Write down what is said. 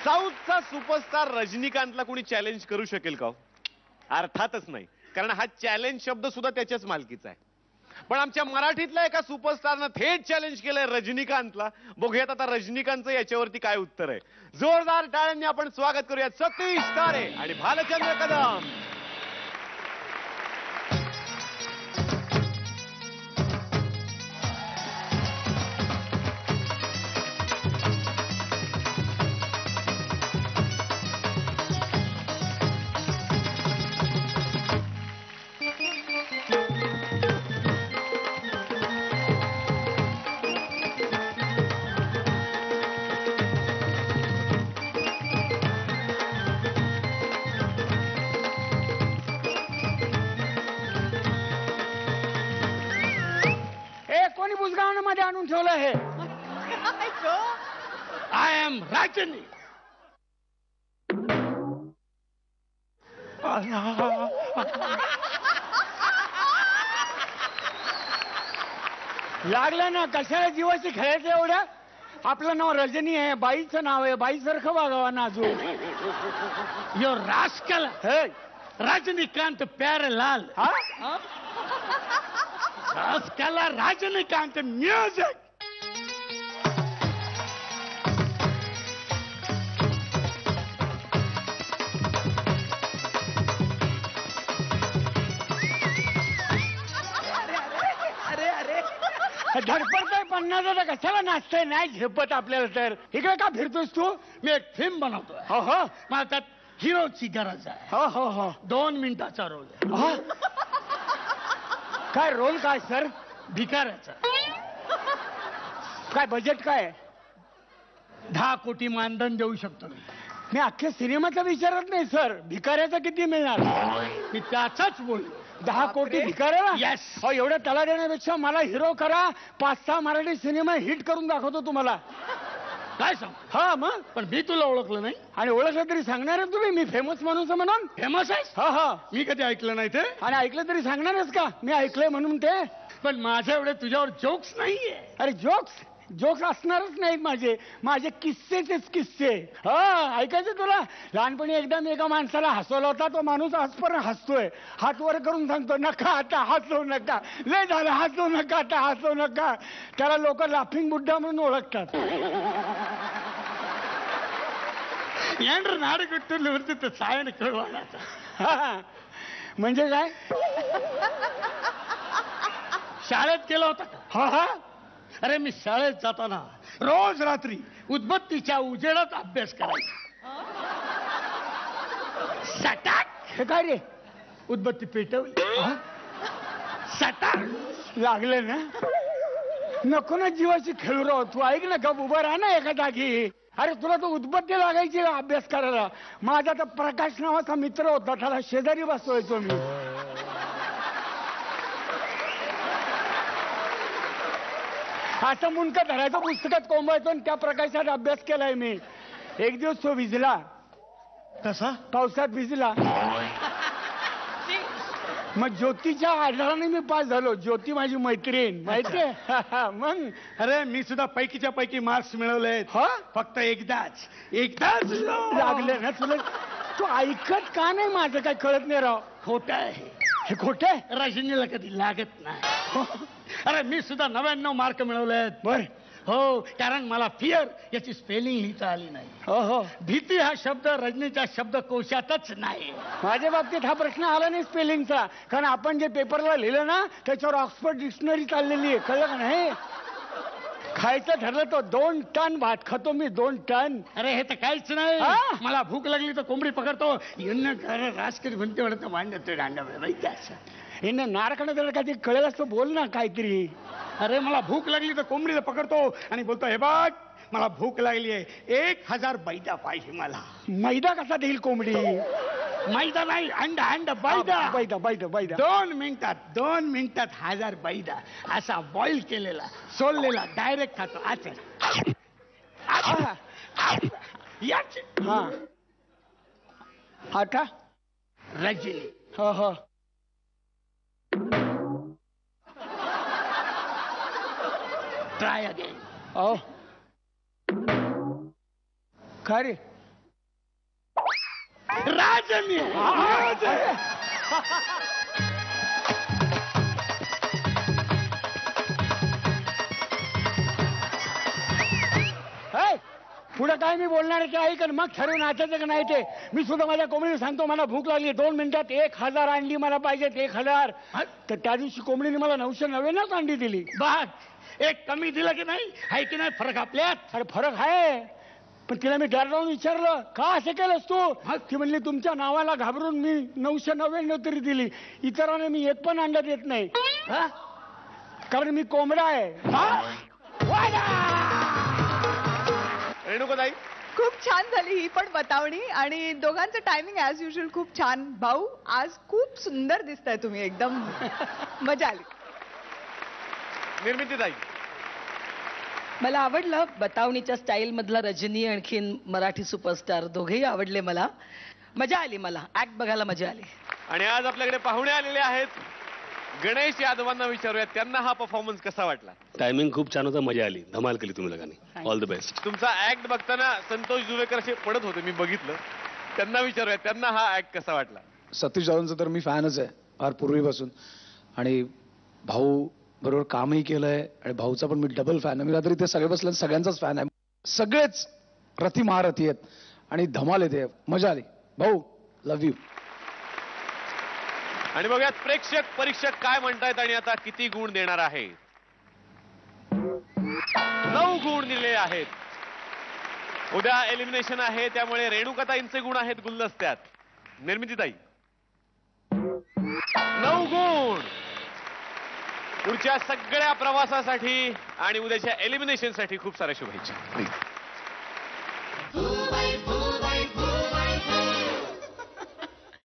साऊथचा superstar रजनीकांतला कोणी challenge करू शकेल का? अर्थातच नाही, कारण हा चॅलेंज शब्द सुद्धा त्याच्याच मालकीचा आहे. पण आमच्या मराठीतल्या एका सुपरस्टारनं थेट चॅलेंज केलंय रजनीकांतला. बघूयात आता रजनीकांतचं याच्यावरती काय उत्तर आहे. जोरदार टाळ्यांनी आपण स्वागत करूयात सतीश तारे आणि भालचंद्र कदम. मध्ये आणून ठेवलं आहे. I am Rajni. लागलं ना, कशाला जीवाशी खेळायचं एवढं? आपलं नाव रजनी आहे, बाईचं नाव आहे, बाईसारखं वागावा नाजूक. यो रास्कल हे रजनीकांत प्यारेलाल. Rascal Rajinikanth music. धडपडतोय 50 कशाला नाचतंय? नाही झेपत आपल्याला. तर इकडे का फिरतोस तू? मी एक फिल्म बनवतोय. हो हो, मला त्यात हिरोची गरज आहे. हो हो हो. 2 मिनिटाचा रोल आहे. हा? काय रोल? काय सर? भिकाऱ्याचा. काय बजेट काय? 10 कोटी मानधन देऊ शकतो मी. मी अख्ख्या सिनेमाचा विचारत नाही सर. भिकाऱ्याचा किती मिळणार? मी त्याचाच बोललो. 10 कोटी भिकाऱ्याला? Yes. हो, एवढ्या तला देण्यापेक्षा मला हिरो करा. 5-6 मराठी सिनेमा हिट करून दाखवतो तुम्हाला. काय सांग? हा मग. पण मी तुला ओळखलं नाही. आणि ओळखलं तरी सांगणार आहे तुम्ही मी फेमस माणूस म्हणून? फेमस आहेस? हा हा. मी कधी ऐकलं नाही ते. आणि ऐकलं तरी सांगणारच का मी ऐकलंय म्हणून ते? पण माझ्या एवढे तुझ्यावर जोक्स नाहीये. अरे जोक्स जोक्स असणारच नाहीत माझे. माझे किस्सेच किस्से. हा, ऐकायचं तुला? लहानपणी एकदा मी एका माणसाला हसवला होता. तो माणूस आजपर्यंत हसतोय. हात वर करून सांगतो, नका आता हसवू नका, लय झालं, हसवू नका आता, हसवू नका. त्याला लोक लाफिंग बुड्ढा म्हणून ओळखतात. ಏನ್ರ ನಾಡು ಗುಟ್ಟಲ್ಲಿ ಬರ್ತಿತ್ತು ಸಾಯನ ಕೇಳುವಾಗ. म्हणजे काय? शाळेत केला होता का? हा हा. अरे मी शाळेत जाताना रोज रात्री उदबत्तीच्या उजेडात अभ्यास करायचा. सटाक. हे काय रे? उदबत्ती पेटवली. सटाक लागलं ना? नको ना जीवाची खेळू राव. तू ऐक ना, गप उभं राहा ना एका जागी. अरे तुला तो उदबत्ती लागायची अभ्यास करायला. माझा तर प्रकाश नावाचा मित्र होता, त्याला शेजारी बसवायचो मी. असं मुंडकं धरायचं, पुस्तकात कोंबायचो आणि त्या प्रकाशात अभ्यास केलाय मी. एक दिवस तो भिजला. कसा? पावसात भिजला. मग ज्योतीच्या आधाराने मी पास झालो. ज्योती माझी मैत्रीण, माहितीये? मग अरे मी सुद्धा पैकीच्या पैकी मार्क्स मिळवले. हा? फक्त एकदाच लागले ना तुला? तू ऐकत का नाही? माझं काय कळत नाही राव. खोट आहे हे खोट आहे? रजनीला कधी लागत नाही. अरे मी सुद्धा 99 मार्क मिळवलेत. बर. हो, कारण मला फिअर याची स्पेलिंग लिहिता आली नाही. हो हो. भीती हा शब्द रजनीच्या शब्दकोशातच नाही. माझ्या बाबतीत हा प्रश्न आला नाही स्पेलिंगचा, कारण आपण जे पेपरला लिहिलं ना त्याच्यावर ऑक्सफर्ड डिक्शनरी चाललेली आहे. कळलं का नाही? खायचं ठरलं तर 2 टन भात खातो मी. 2 टन. अरे हे तर काहीच नाही. हा? मला भूक लागली तर कोंबडी पकडतो. राजकीय म्हणते म्हणतो मांडतो दांडा. हिने नारकडे त्याला काहीतरी कळेल असतं, बोल ना काहीतरी. अरे मला भूक लागली तर कोंबडीला पकडतो आणि बोलतो, हे बघ मला भूक लागली आहे, 1000 बैदा पाहिजे मला. मैदा कसा देईल कोंबडी? मैदा नाही, अंडा बैदा. बैदा बैदा बैदा. 2 मिनिटात 1000 बैदा असा बॉईल केलेला सोललेला डायरेक्ट खातो. हा. आता रजनी. हो हो. Try again. ओ काय रे? राजनी हे, पुढे काय मी बोलणार आहे ते ऐक आणि मग ठरवून नाचायचं का नाही ते. मी सुद्धा माझ्या कोंबडीला सांगतो मला भूक लागली, 2 मिनिटात 1000 अंडी मला पाहिजेत, 1000. तर त्या दिवशी कोंबडीने मला 999 अंडी दिली. बघ एक कमी दिलं की नाही, आहे की नाही फरक आपल्यात. अरे फरक आहे, पण तिला मी डर लावून विचारलं का असं केलंस तू. ती म्हणली तुमच्या नावाला घाबरून मी 999 तरी दिली, इतरांना मी एक पण अंडा देत नाही. हा? कारण मी कोंबडा आहे. रेणुकाताई, खूप छान झाली ही पण बतावणी आणि दोघांचं टायमिंग ऍज युजल खूप छान. भाऊ आज खूप सुंदर दिसताय तुम्ही, एकदम मजा आली. निर्मितीताई, मला आवडलं बतावणीच्या स्टाईल मधला रजनी, आणखीन मराठी सुपरस्टार दोघेही आवडले मला. मजा आली, मला ऍक्ट बघायला मजा आली. आणि आज आपल्याकडे पाहुणे आलेले आहेत. गणेश यादवांना विचारूयात त्यांना हा परफॉर्मन्स कसा वाटला. टायमिंग खूप छान होता, मजा आली, धमाल केली तुम्ही लोकांनी. All the best. तुमचा ऍक्ट बघताना संतोष जुवेकर असे पडत होते, मी बघितलं. त्यांना विचारूयात त्यांना हा ऍक्ट कसा वाटला. सतीश जाधवचा तर मी फॅनच आहे फार पूर्वीपासून, आणि भाऊ बरोबर कामही केलंय आणि भाऊचा पण मी डबल फॅन आहे. मी रात्री ते सगळे बसले, सगळ्यांचाच फॅन आहे. सगळेच रथी महारथी आहेत आणि धमाल येते, मजा आली. भाऊ लव्ह यू. आणि बघूयात प्रेक्षक परीक्षक काय म्हणतायत आणि आता किती गुण देणार आहे. 9 गुण दिले आहेत. उद्या एलिमिनेशन आहे, त्यामुळे रेणुकाताईंचे गुण आहेत गुलदस्त्यात. निर्मितीताई 9 गुण. पुढच्या सगळ्या प्रवासासाठी आणि उद्याच्या एलिमिनेशनसाठी खूप साऱ्या शुभेच्छा.